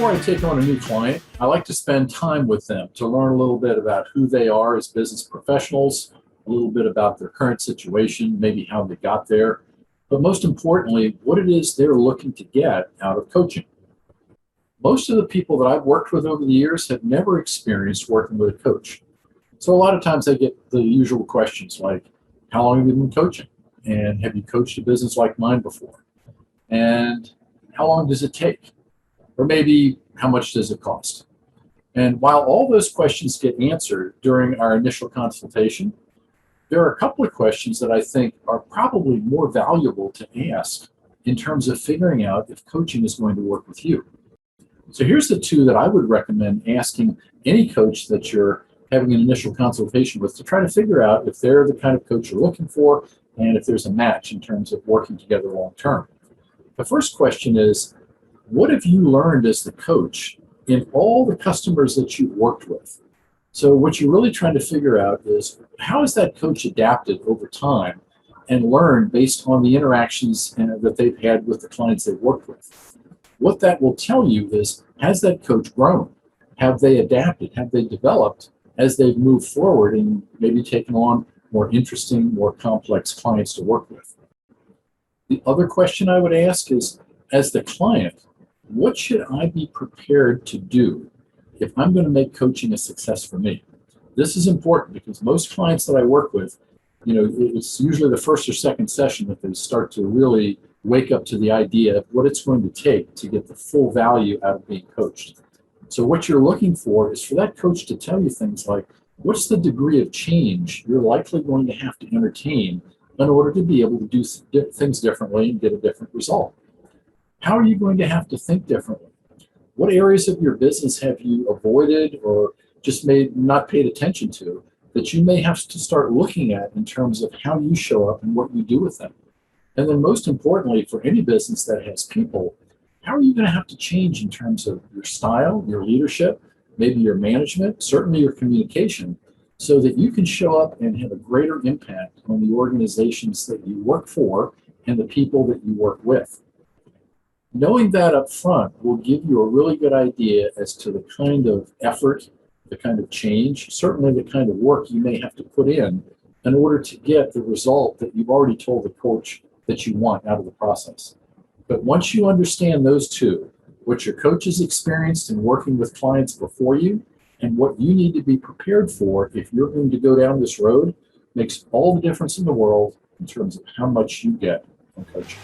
Before I take on a new client, I like to spend time with them to learn a little bit about who they are as business professionals, a little bit about their current situation, maybe how they got there, but most importantly, what it is they're looking to get out of coaching. Most of the people that I've worked with over the years have never experienced working with a coach. So a lot of times I get the usual questions like, how long have you been coaching? And have you coached a business like mine before? And how long does it take? Or maybe how much does it cost? And while all those questions get answered during our initial consultation, there are a couple of questions that I think are probably more valuable to ask in terms of figuring out if coaching is going to work with you. So here's the two that I would recommend asking any coach that you're having an initial consultation with to try to figure out if they're the kind of coach you're looking for and if there's a match in terms of working together long term. The first question is, what have you learned as the coach in all the customers that you've worked with? So what you're really trying to figure out is, how has that coach adapted over time and learned based on the interactions that they've had with the clients they've worked with? What that will tell you is, has that coach grown? Have they adapted? Have they developed as they've moved forward and maybe taken on more interesting, more complex clients to work with? The other question I would ask is, as the client, what should I be prepared to do if I'm going to make coaching a success for me? This is important because most clients that I work with, it's usually the first or second session that they start to really wake up to the idea of what it's going to take to get the full value out of being coached. So what you're looking for is for that coach to tell you things like, what's the degree of change you're likely going to have to entertain in order to be able to do things differently and get a different result? How are you going to have to think differently? What areas of your business have you avoided or just not paid attention to that you may have to start looking at in terms of how you show up and what you do with them? And then most importantly, for any business that has people, how are you going to have to change in terms of your style, your leadership, maybe your management, certainly your communication, so that you can show up and have a greater impact on the organizations that you work for and the people that you work with? Knowing that up front will give you a really good idea as to the kind of effort, the kind of change, certainly the kind of work you may have to put in order to get the result that you've already told the coach that you want out of the process. But once you understand those two, what your coach has experienced in working with clients before you and what you need to be prepared for if you're going to go down this road, makes all the difference in the world in terms of how much you get from coaching.